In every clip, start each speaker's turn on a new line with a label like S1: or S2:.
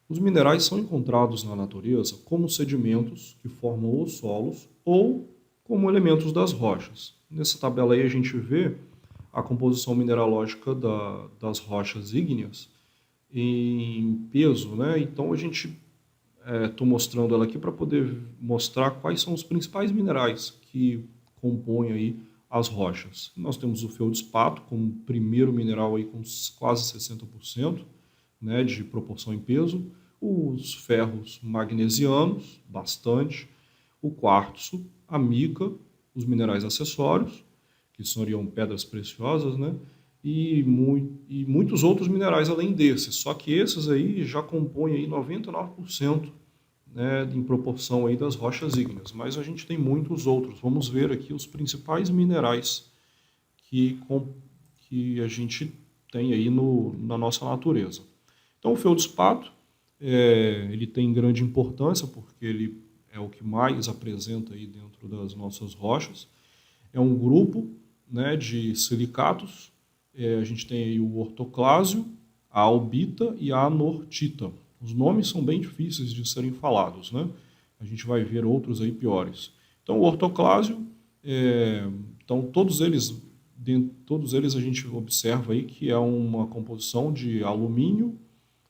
S1: Os minerais são encontrados na natureza como sedimentos que formam os solos ou como elementos das rochas. Nessa tabela aí a gente vê a composição mineralógica das rochas ígneas em peso, né? Então a gente estou mostrando ela aqui para poder mostrar quais são os principais minerais que compõem aí as rochas. Nós temos o feldspato como primeiro mineral aí com quase 60%, né, de proporção em peso, os ferros magnesianos, bastante, o quartzo, a mica, os minerais acessórios, que seriam pedras preciosas, né, e muitos outros minerais além desses, só que esses aí já compõem aí 99%, né, em proporção aí das rochas ígneas, mas a gente tem muitos outros. Vamos ver aqui os principais minerais que, que a gente tem aí na nossa natureza. Então o feldspato, ele tem grande importância porque ele é o que mais apresenta aí dentro das nossas rochas. É um grupo, né, de silicatos. A gente tem aí o ortoclásio, a albita e a anortita. Os nomes são bem difíceis de serem falados, né? A gente vai ver outros aí piores. Então o ortoclásio, então todos eles a gente observa aí que é uma composição de alumínio,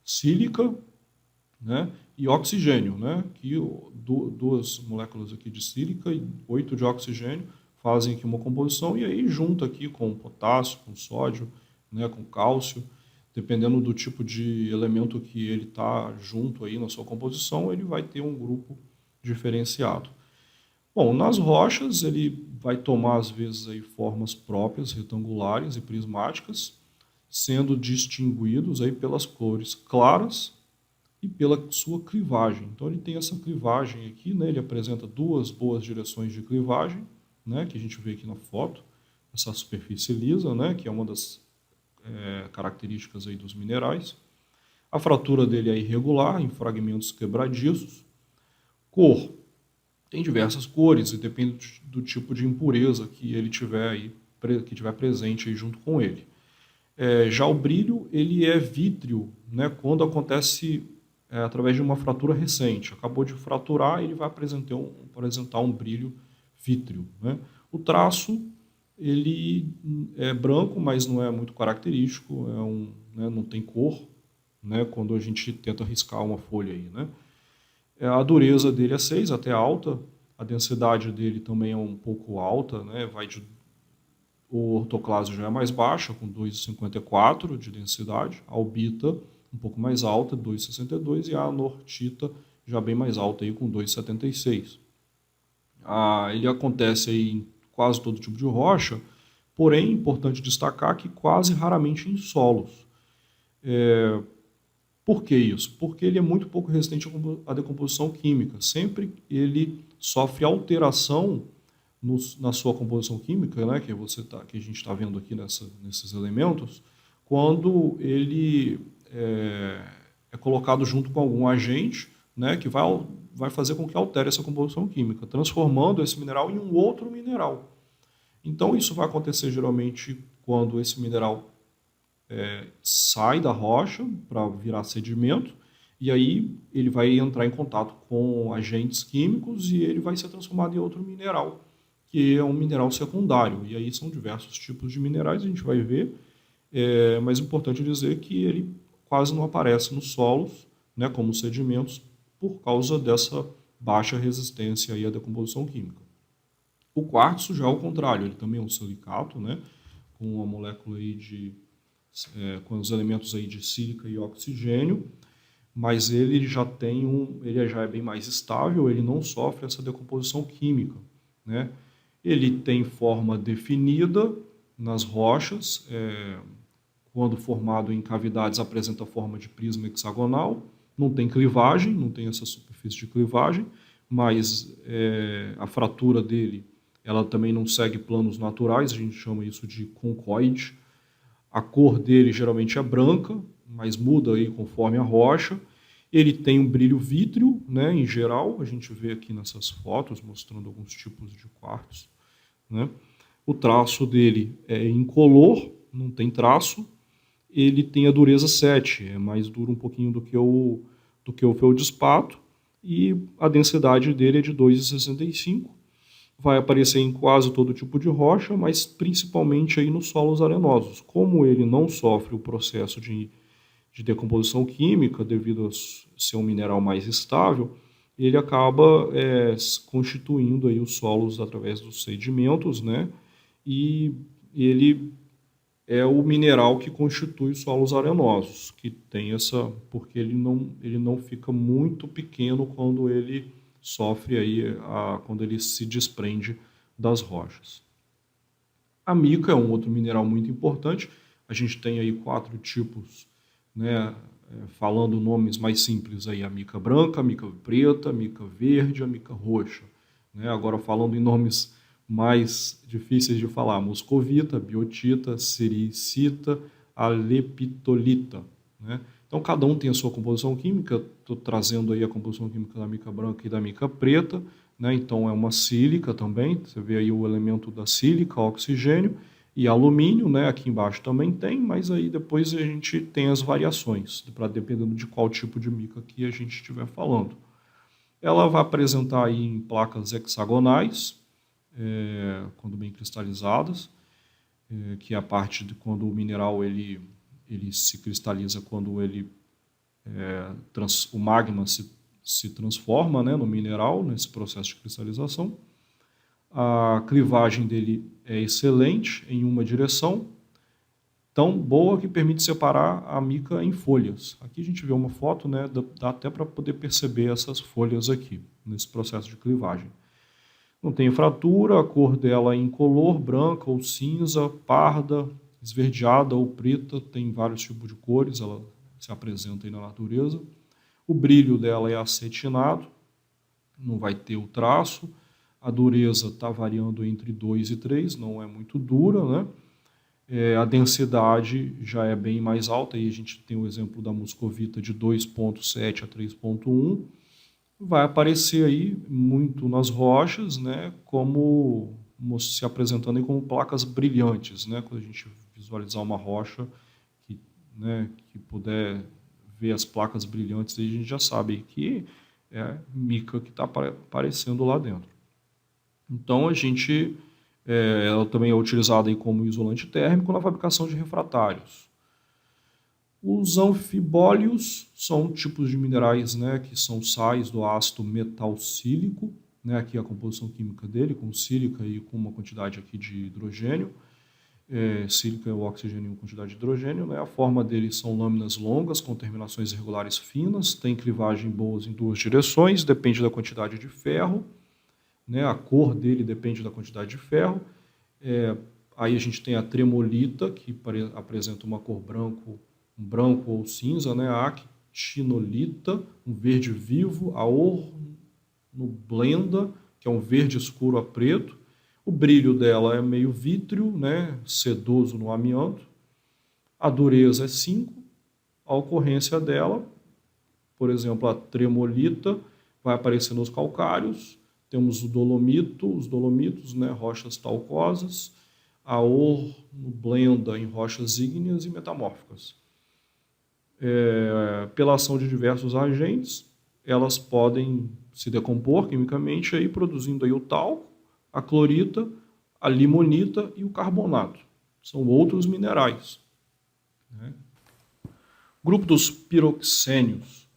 S1: sílica, né, e oxigênio, né, que duas moléculas aqui de sílica e 8 de oxigênio fazem aqui uma composição e aí junta aqui com potássio, com sódio, né, com cálcio, dependendo do tipo de elemento que ele está junto aí na sua composição, ele vai ter um grupo diferenciado. Bom, nas rochas ele vai tomar às vezes aí formas próprias, retangulares e prismáticas, sendo distinguidos aí pelas cores claras e pela sua clivagem. Então ele tem essa clivagem aqui, né? Ele apresenta duas boas direções de clivagem, né? Que a gente vê aqui na foto, essa superfície lisa, né? Que é uma das características aí dos minerais. A fratura dele é irregular, em fragmentos quebradiços. Cor, tem diversas cores e depende do tipo de impureza que ele tiver aí, que tiver presente aí junto com ele. Já o brilho, ele é vítreo, né, quando acontece através de uma fratura recente. Acabou de fraturar, ele vai apresentar um brilho vítreo, né? O traço, ele é branco, mas não é muito característico, né, não tem cor, né, quando a gente tenta riscar uma folha aí, né? A dureza dele é 6, até alta, a densidade dele também é um pouco alta, né, o ortoclásio já é mais baixa, com 2,54 de densidade, a albita um pouco mais alta, 2,62, e a anortita já bem mais alta, aí, com 2,76. Ele acontece aí em quase todo tipo de rocha, porém é importante destacar que quase raramente em solos. Por que isso? Porque ele é muito pouco resistente à decomposição química. Sempre ele sofre alteração na sua composição química, né, que a gente está vendo aqui nesses elementos, quando ele é colocado junto com algum agente, né, que vai fazer com que altere essa composição química, transformando esse mineral em um outro mineral. Então isso vai acontecer geralmente quando esse mineral sai da rocha para virar sedimento, e aí ele vai entrar em contato com agentes químicos e ele vai ser transformado em outro mineral, que é um mineral secundário. E aí são diversos tipos de minerais, a gente vai ver, mas é importante dizer que ele quase não aparece nos solos, né, como sedimentos, por causa dessa baixa resistência aí à decomposição química. O quartzo já é o contrário, ele também é um silicato, né, com uma molécula aí com os elementos aí de sílica e oxigênio, mas ele já é bem mais estável, ele não sofre essa decomposição química, né? Ele tem forma definida nas rochas, quando formado em cavidades apresenta forma de prisma hexagonal, não tem clivagem, não tem essa superfície de clivagem, mas a fratura dele ela também não segue planos naturais, a gente chama isso de concoide. A cor dele geralmente é branca, mas muda aí conforme a rocha. Ele tem um brilho vítreo, né, em geral, a gente vê aqui nessas fotos mostrando alguns tipos de quartzo, né? O traço dele é incolor, não tem traço. Ele tem a dureza 7, é mais duro um pouquinho do que do que o feldespato, e a densidade dele é de 2,65. Vai aparecer em quase todo tipo de rocha, mas principalmente aí nos solos arenosos. Como ele não sofre o processo de decomposição química, devido a ser um mineral mais estável, ele acaba constituindo aí os solos através dos sedimentos, né? E ele é o mineral que constitui os solos arenosos, que tem porque ele não fica muito pequeno quando ele sofre aí quando ele se desprende das rochas. A mica é um outro mineral muito importante. A gente tem aí 4 tipos, né? Falando nomes mais simples aí, a mica branca, a mica preta, a mica verde, a mica roxa. Né? Agora falando em nomes mais difíceis de falar, moscovita, biotita, sericita, alepitolita. Né? Então cada um tem a sua composição química. Estou trazendo aí a composição química da mica branca e da mica preta. Né? Então é uma sílica também, você vê aí o elemento da sílica, oxigênio, e alumínio, né? Aqui embaixo também tem, mas aí depois a gente tem as variações, dependendo de qual tipo de mica que a gente estiver falando. Ela vai apresentar aí em placas hexagonais, quando bem cristalizadas, que é a parte de quando o mineral ele se cristaliza, quando o magma se transforma, né, no mineral, nesse processo de cristalização. A clivagem dele é excelente em uma direção, tão boa que permite separar a mica em folhas. Aqui a gente vê uma foto, né, dá até para poder perceber essas folhas aqui, nesse processo de clivagem. Não tem fratura, a cor dela é incolor, branca ou cinza, parda, esverdeada ou preta, tem vários tipos de cores, ela se apresenta aí na natureza. O brilho dela é acetinado, não vai ter o traço. A dureza está variando entre 2 e 3, não é muito dura, né? A densidade já é bem mais alta, aí a gente tem o exemplo da moscovita de 2,7 a 3,1. Vai aparecer aí muito nas rochas, né? Como se apresentando aí como placas brilhantes, né? Quando a gente visualizar uma rocha que puder ver as placas brilhantes, aí a gente já sabe que é mica que está aparecendo lá dentro. Então, ela também é utilizada aí como isolante térmico na fabricação de refratários. Os anfibólios são tipos de minerais, né, que são sais do ácido metalcílico, né, aqui a composição química dele, com sílica e com uma quantidade aqui de hidrogênio. Sílica é o oxigênio em quantidade de hidrogênio. Né, a forma deles são lâminas longas, com terminações irregulares finas, tem clivagem boas em 2 direções, depende da quantidade de ferro. Né, a cor dele depende da quantidade de ferro. Aí a gente tem a tremolita, que apresenta uma cor branco ou cinza, né, a actinolita, um verde vivo, a ornoblenda, que é um verde escuro a preto. O brilho dela é meio vítreo, né, sedoso no amianto. A dureza é 5. A ocorrência dela, por exemplo, a tremolita, vai aparecer nos calcários. Temos os dolomitos, né, rochas talcosas, a ornoblenda em rochas ígneas e metamórficas. Pela ação de diversos agentes, elas podem se decompor quimicamente, aí, produzindo aí o talco, a clorita, a limonita e o carbonato. São outros minerais. Né? O grupo dos piroxênios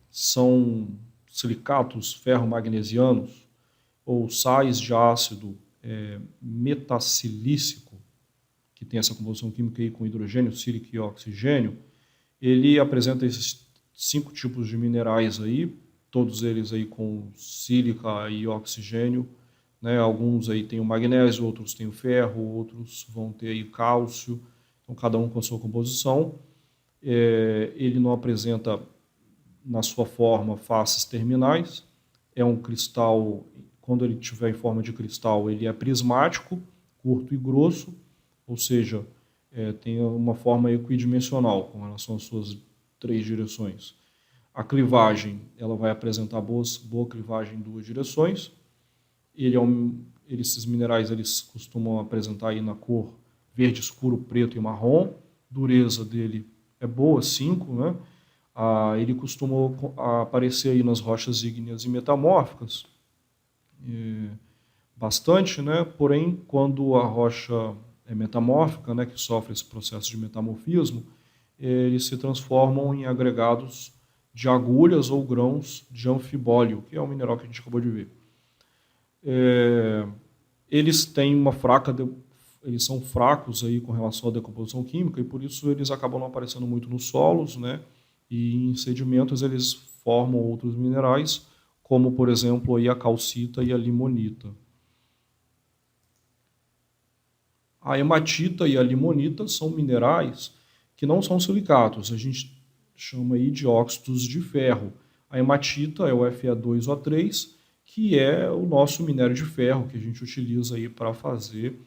S1: são silicatos ferromagnesianos ou sais de ácido metacilícico, que tem essa composição química aí com hidrogênio, sílica e oxigênio. Ele apresenta esses 5 tipos de minerais aí, todos eles aí com sílica e oxigênio. Né? Alguns aí tem o magnésio, outros tem o ferro, outros vão ter aí cálcio, então cada um com a sua composição. Ele não apresenta na sua forma faces terminais, é um cristal, quando ele estiver em forma de cristal, ele é prismático, curto e grosso, ou seja, tem uma forma equidimensional com relação às suas 3 direções. A clivagem, ela vai apresentar boa clivagem em 2 direções. Esses minerais eles costumam apresentar aí na cor verde escuro, preto e marrom. Dureza dele é boa, 5, né? Ele costuma aparecer aí nas rochas ígneas e metamórficas, bastante, né? Porém, quando a rocha é metamórfica, né, que sofre esse processo de metamorfismo, eles se transformam em agregados de agulhas ou grãos de anfibólio, que é o mineral que a gente acabou de ver. Eles têm eles são fracos aí com relação à decomposição química e por isso eles acabam não aparecendo muito nos solos, né? E em sedimentos eles formam outros minerais, como por exemplo aí a calcita e a limonita. A hematita e a limonita são minerais que não são silicatos, a gente chama aí de óxidos de ferro. A hematita é o Fe2O3, que é o nosso minério de ferro que a gente utiliza aí para fazer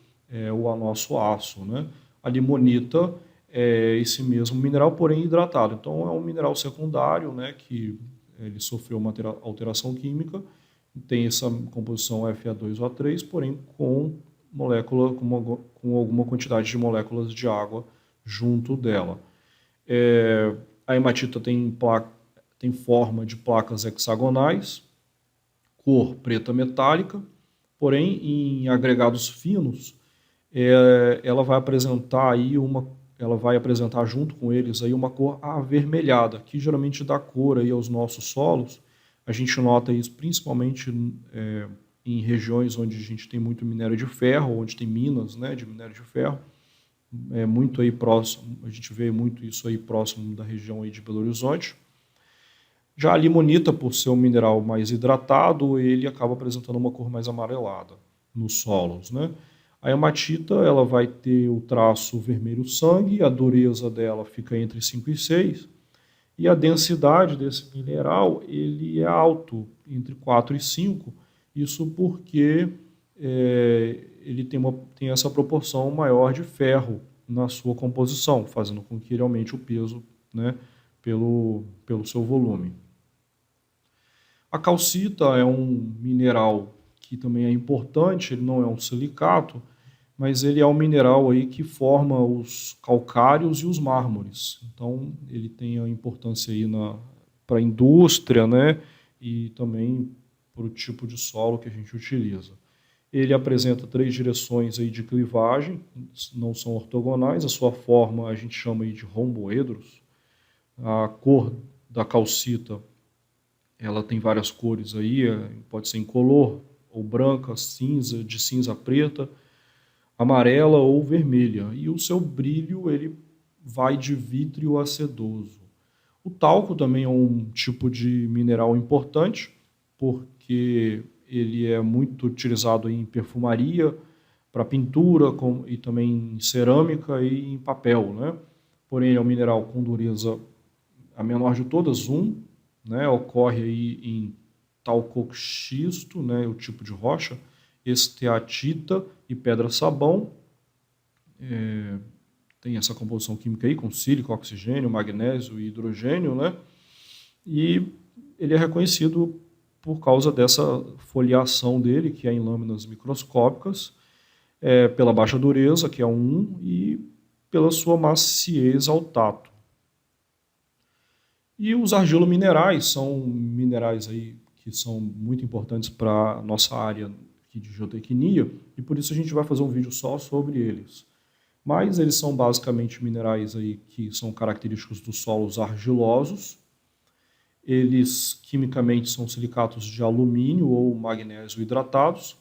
S1: o nosso aço, né? A limonita é esse mesmo mineral, porém hidratado. Então é um mineral secundário, né, que ele sofreu uma alteração química, tem essa composição Fe2O3, porém com molécula com alguma quantidade de moléculas de água junto dela. A hematita tem forma de placas hexagonais, cor preta metálica, porém em agregados finos ela vai apresentar junto com eles aí uma cor avermelhada, que geralmente dá cor aí aos nossos solos. A gente nota isso principalmente em regiões onde a gente tem muito minério de ferro, onde tem minas, né, de minério de ferro. Muito aí próximo, a gente vê muito isso aí próximo da região aí de Belo Horizonte. Já a limonita, por ser um mineral mais hidratado, ele acaba apresentando uma cor mais amarelada nos solos, né? A hematita ela vai ter o traço vermelho sangue, a dureza dela fica entre 5 e 6, e a densidade desse mineral ele é alto, entre 4 e 5, isso porque ele tem essa proporção maior de ferro na sua composição, fazendo com que ele aumente o peso, né, pelo seu volume. A calcita é um mineral que também é importante, ele não é um silicato, mas ele é um mineral aí que forma os calcários e os mármores. Então, ele tem a importância aí para a indústria, né, e também para o tipo de solo que a gente utiliza. Ele apresenta 3 direções aí de clivagem, não são ortogonais, a sua forma a gente chama aí de romboedros. A cor da calcita, ela tem várias cores aí, pode ser incolor, ou branca, cinza, de cinza preta, amarela ou vermelha. E o seu brilho ele vai de vítreo a sedoso. O talco também é um tipo de mineral importante, porque ele é muito utilizado em perfumaria, para pintura e também em cerâmica e em papel, né? Porém, ele é um mineral com dureza a menor de todas, 1, né? Ocorre aí em talcoxisto, né? O tipo de rocha, esteatita e pedra-sabão. Tem essa composição química aí com sílico, oxigênio, magnésio e hidrogênio, né? E ele é reconhecido por causa dessa foliação dele, que é em lâminas microscópicas, pela baixa dureza, que é 1, e pela sua maciez ao tato. E os argilominerais são minerais aí que são muito importantes para a nossa área aqui de geotecnia, e por isso a gente vai fazer um vídeo só sobre eles. Mas eles são basicamente minerais aí que são característicos dos solos argilosos. Eles quimicamente são silicatos de alumínio ou magnésio hidratados,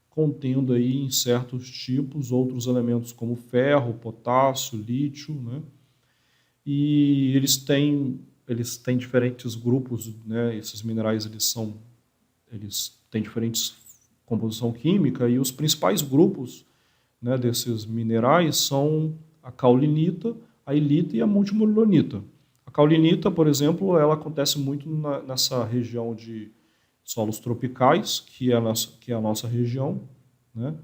S1: contendo aí em certos tipos outros elementos como ferro, potássio, lítio, né? E eles têm diferentes grupos, né? Esses minerais eles têm diferentes composição química e os principais grupos, né, desses minerais são a caulinita, a ilita e a multimilionita. A caulinita, por exemplo, ela acontece muito nessa região de solos tropicais, que é a nossa região, né?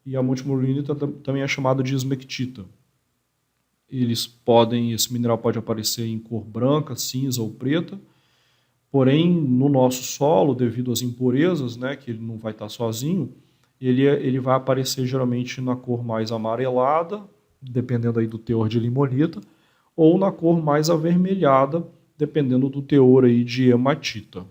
S1: E a multimilionita também é chamada de esmectita. Esse mineral pode aparecer em cor branca, cinza ou preta, porém no nosso solo, devido às impurezas, né, que ele não vai estar sozinho, ele vai aparecer geralmente na cor mais amarelada, dependendo aí do teor de limonita, ou na cor mais avermelhada, dependendo do teor aí de hematita.